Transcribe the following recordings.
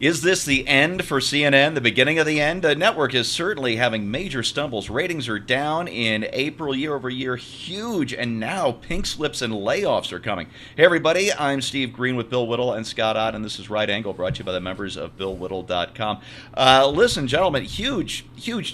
Is this the end for CNN, the beginning of the end? The network is certainly having major stumbles. Ratings are down in April year over year, huge, and now pink slips and layoffs are coming. Hey, everybody, I'm Steve Green with Bill Whittle and Scott Ott, and this is Right Angle, brought to you by the members of BillWhittle.com. Listen, gentlemen, huge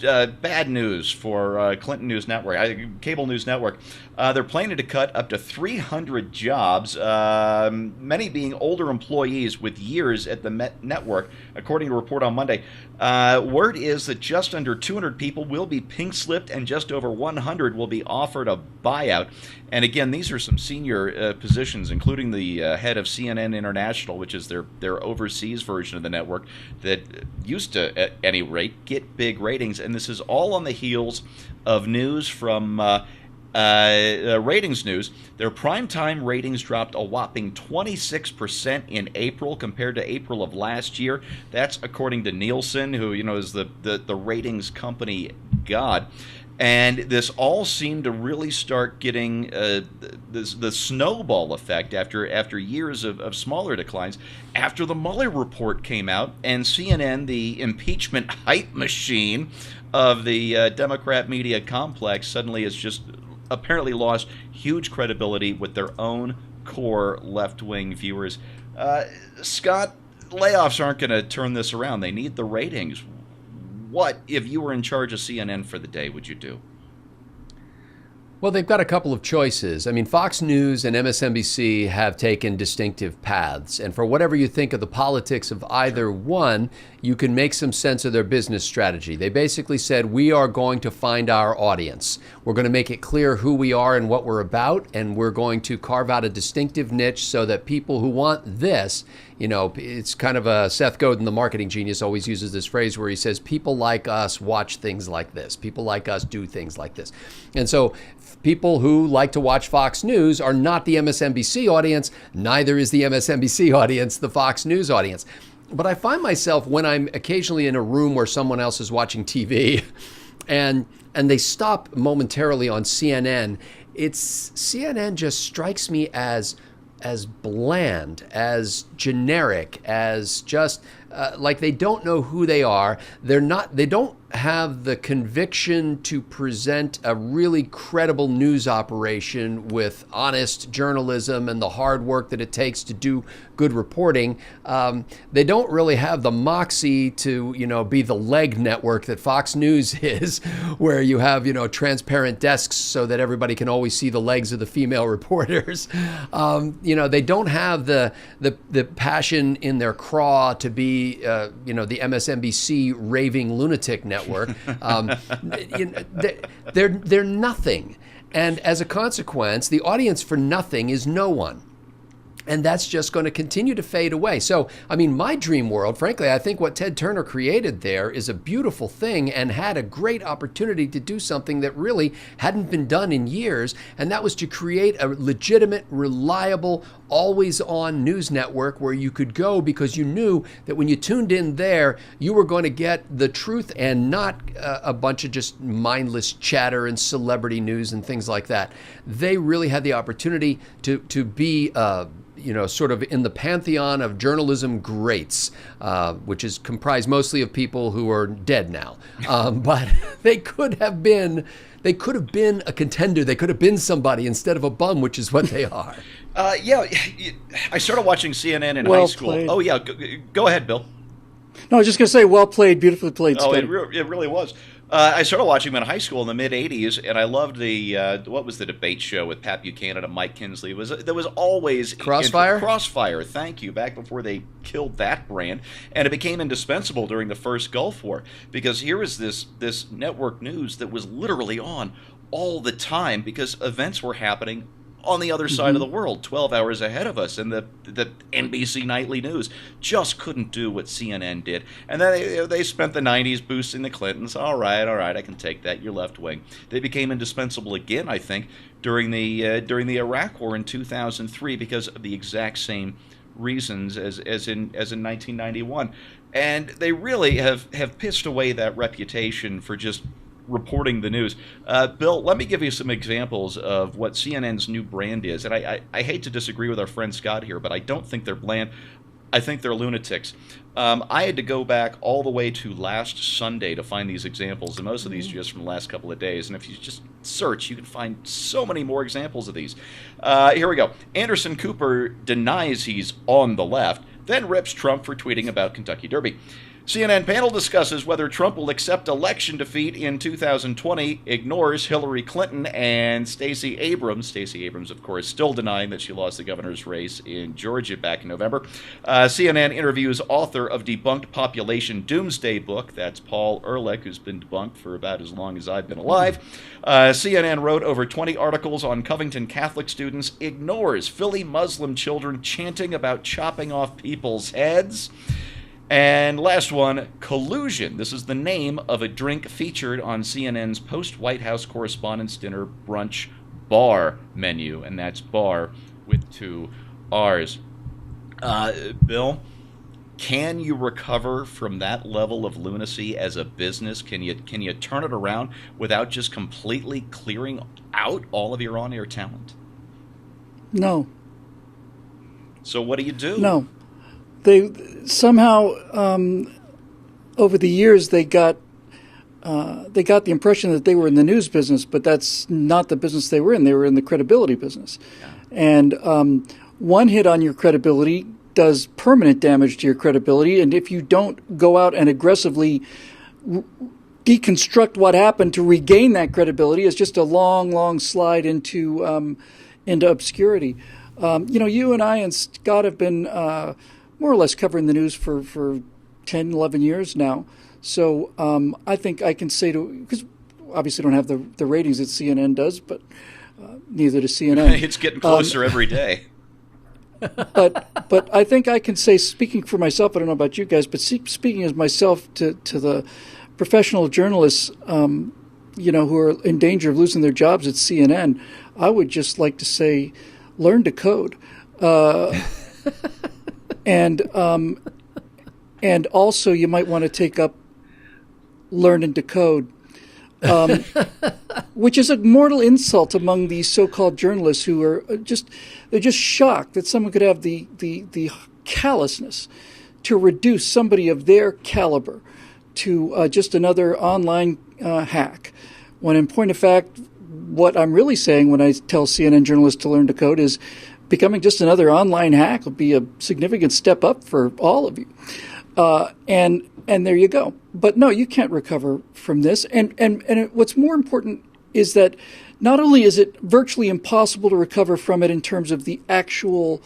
bad news for Clinton News Network, Cable News Network. They're planning to cut up to 300 jobs, many being older employees with years at the network. According to a report on Monday, word is that just under 200 people will be pink slipped and just over 100 will be offered a buyout. And again, these are some senior positions, including the head of CNN International, which is their overseas version of the network that used to, at any rate, get big ratings. And this is all on the heels of news from ratings news. Their primetime ratings dropped a whopping 26% in April compared to April of last year. That's according to Nielsen, who is the ratings company god. And this all seemed to really start getting the snowball effect after years of smaller declines. After the Mueller report came out and CNN, the impeachment hype machine of the Democrat media complex, suddenly has just apparently lost huge credibility with their own core left-wing viewers. Scott, layoffs aren't going to turn this around. They need the ratings. What, if you were in charge of CNN for the day, would you do? Well, they've got a couple of choices. I mean, Fox News and MSNBC have taken distinctive paths. And for whatever you think of the politics of either one, you can make some sense of their business strategy. They basically said, we are going to find our audience. We're going to make it clear who we are and what we're about. And we're going to carve out a distinctive niche so that people who want this, it's kind of a Seth Godin, the marketing genius, always uses this phrase where he says, people like us watch things like this. People like us do things like this. And so people who like to watch Fox News are not the MSNBC audience. Neither is the MSNBC audience the Fox News audience. But I find myself when I'm occasionally in a room where someone else is watching TV and they stop momentarily on CNN, CNN just strikes me as bland, as generic, as just like they don't know who they are. They don't have the conviction to present a really credible news operation with honest journalism and the hard work that it takes to do good reporting. They don't really have the moxie to, be the leg network that Fox News is, where you have, transparent desks so that everybody can always see the legs of the female reporters. They don't have the passion in their craw to be, the MSNBC raving lunatic network. They're nothing. And as a consequence, the audience for nothing is no one. And that's just going to continue to fade away. So, my dream world, frankly, I think what Ted Turner created there is a beautiful thing and had a great opportunity to do something that really hadn't been done in years. And that was to create a legitimate, reliable, always-on news network where you could go because you knew that when you tuned in there, you were going to get the truth and not a bunch of just mindless chatter and celebrity news and things like that. They really had the opportunity to be sort of in the pantheon of journalism greats, which is comprised mostly of people who are dead now. But they could have been a contender. They could have been somebody instead of a bum, which is what they are. I started watching CNN in high school. Played. Oh, yeah. Go ahead, Bill. No, I was just going to say, well played, beautifully played. Oh, it really was. I started watching them in high school in the mid-'80s, and I loved the, what was the debate show with Pat Buchanan and Mike Kinsley? There was always... Crossfire? Crossfire, thank you, back before they killed that brand. And it became indispensable during the first Gulf War, because here was this network news that was literally on all the time, because events were happening on the other side of the world, 12 hours ahead of us, and the NBC Nightly News just couldn't do what CNN did. And then they spent the 90s boosting the Clintons. All right, I can take that. You're left wing. They became indispensable again, I think, during the Iraq War in 2003 because of the exact same reasons as in 1991. And they really have pissed away that reputation for just reporting the news. Bill, let me give you some examples of what CNN's new brand is. And I hate to disagree with our friend Scott here, but I don't think they're bland. I think they're lunatics. I had to go back all the way to last Sunday to find these examples, and most of these are just from the last couple of days. And if you just search, you can find so many more examples of these. Here we go. Anderson Cooper denies he's on the left, then rips Trump for tweeting about Kentucky Derby. CNN panel discusses whether Trump will accept election defeat in 2020, ignores Hillary Clinton and Stacey Abrams. Stacey Abrams, of course, still denying that she lost the governor's race in Georgia back in November. CNN interviews author of debunked population doomsday book. That's Paul Ehrlich, who's been debunked for about as long as I've been alive. CNN wrote over 20 articles on Covington Catholic students, ignores Philly Muslim children chanting about chopping off people's heads. And last one, collusion. This is the name of a drink featured on CNN's post-White House Correspondents' Dinner brunch bar menu, and that's bar with 2 R's. Bill, can you recover from that level of lunacy as a business? Can you turn it around without just completely clearing out all of your on-air talent? No. So what do you do? No. They somehow, over the years, they got the impression that they were in the news business, but that's not the business they were in. They were in the credibility business. Yeah. And one hit on your credibility does permanent damage to your credibility. And if you don't go out and aggressively deconstruct what happened to regain that credibility, it's just a long, long slide into obscurity. You and I and Scott have been more or less covering the news for 10, 11 years now. So I think I can say because obviously don't have the ratings that CNN does, but neither does CNN. It's getting closer every day. But I think I can say, speaking for myself, I don't know about you guys, but speaking as myself to the professional journalists, who are in danger of losing their jobs at CNN, I would just like to say, learn to code. And also you might want to take up learning to code, which is a mortal insult among these so-called journalists who are they're just shocked that someone could have the callousness to reduce somebody of their caliber to just another online hack. When in point of fact, what I'm really saying when I tell CNN journalists to learn to code is becoming just another online hack will be a significant step up for all of you. And there you go. But no, you can't recover from this. And what's more important is that not only is it virtually impossible to recover from it in terms of the actual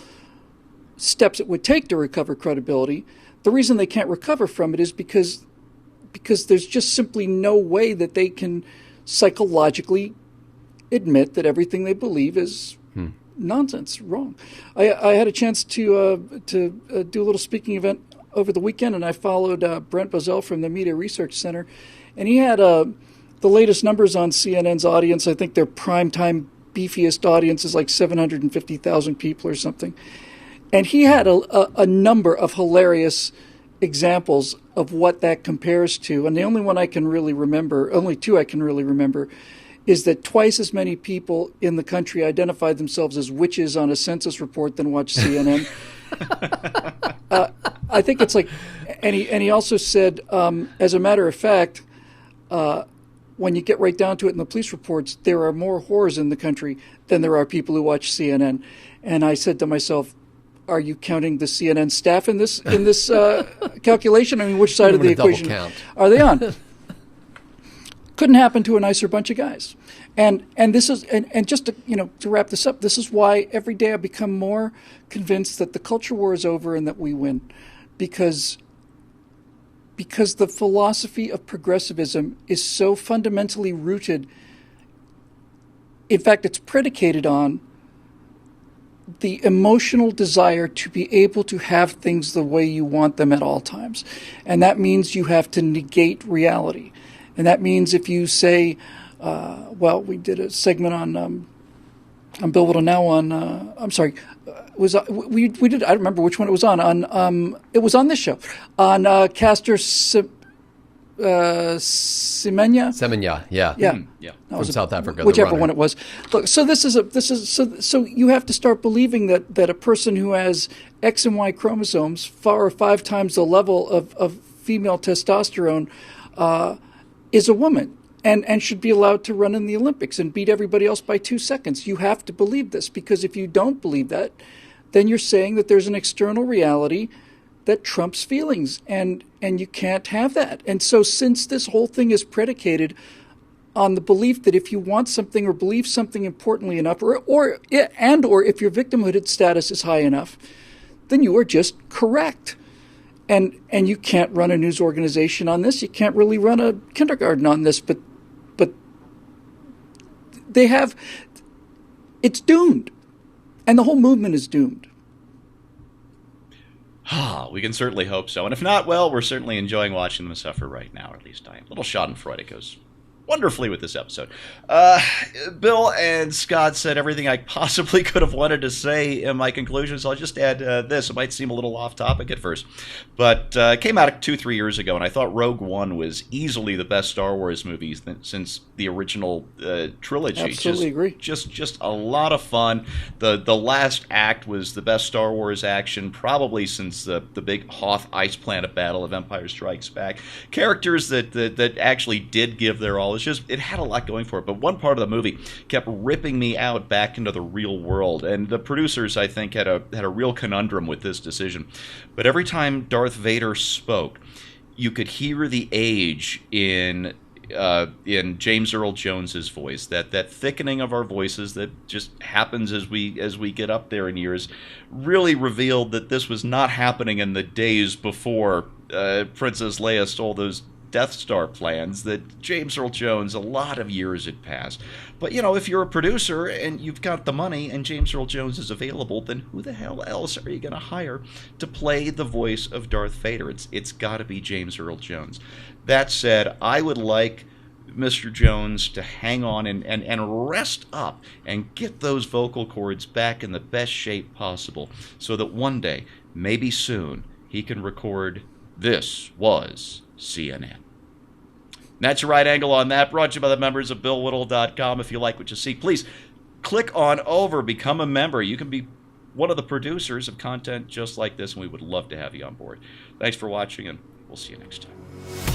steps it would take to recover credibility, the reason they can't recover from it is because there's just simply no way that they can psychologically admit that everything they believe is nonsense, wrong. I had a chance to do a little speaking event over the weekend, and I followed Brent Bozell from the Media Research Center, and he had the latest numbers on CNN's audience. I think their primetime beefiest audience is like 750,000 people or something. And he had a number of hilarious examples of what that compares to. And the only one I can really remember, only 2 I can really remember, is that twice as many people in the country identified themselves as witches on a census report than watch CNN. I think it's like, and he also said, as a matter of fact, when you get right down to it in the police reports, there are more whores in the country than there are people who watch CNN. And I said to myself, are you counting the CNN staff in this calculation? I mean, which side of the equation are they on? Couldn't happen to a nicer bunch of guys. And this is and just to wrap this up, this is why every day I become more convinced that the culture war is over and that we win, because the philosophy of progressivism is so fundamentally rooted. In fact, it's predicated on the emotional desire to be able to have things the way you want them at all times. And that means you have to negate reality. And that means if you say, we did a segment on Bill Whittle Now on, we did, I don't remember which one it was on it was on this show, on Castor Semenya. yeah. Yeah. Yeah. From South Africa, the whichever runner. one it was. Look, so so you have to start believing that a person who has X and Y chromosomes, 4 or 5 times the level of female testosterone, is a woman and should be allowed to run in the Olympics and beat everybody else by 2 seconds. You have to believe this, because if you don't believe that, then you're saying that there's an external reality that trumps feelings, and you can't have that. And so since this whole thing is predicated on the belief that if you want something or believe something importantly enough, or if your victimhood status is high enough, then you are just correct. And you can't run a news organization on this. You can't really run a kindergarten on this, but they have, it's doomed. And the whole movement is doomed. We can certainly hope so. And if not, well, we're certainly enjoying watching them suffer right now, or at least I am. Little Schadenfreude goes wonderfully with this episode. Bill and Scott said everything I possibly could have wanted to say in my conclusions. I'll just add this. It might seem a little off topic at first, but it came out 2-3 years ago, and I thought Rogue One was easily the best Star Wars movie since the original trilogy. Absolutely agree. Just a lot of fun. The last act was the best Star Wars action probably since the big Hoth ice planet battle of Empire Strikes Back. Characters that actually did give their all. It had a lot going for it, but one part of the movie kept ripping me out back into the real world, and the producers, I think, had a real conundrum with this decision. But every time Darth Vader spoke, you could hear the age in James Earl Jones's voice, that thickening of our voices that just happens as we get up there in years, really revealed that this was not happening in the days before Princess Leia stole those Death Star plans. That James Earl Jones, a lot of years had passed. But, if you're a producer and you've got the money and James Earl Jones is available, then who the hell else are you going to hire to play the voice of Darth Vader? It's got to be James Earl Jones. That said, I would like Mr. Jones to hang on and rest up and get those vocal cords back in the best shape possible so that one day, maybe soon, he can record "This Was CNN." That's your right angle on that. Brought to you by the members of BillWhittle.com. If you like what you see, please click on over, become a member. You can be one of the producers of content just like this, and we would love to have you on board. Thanks for watching, and we'll see you next time.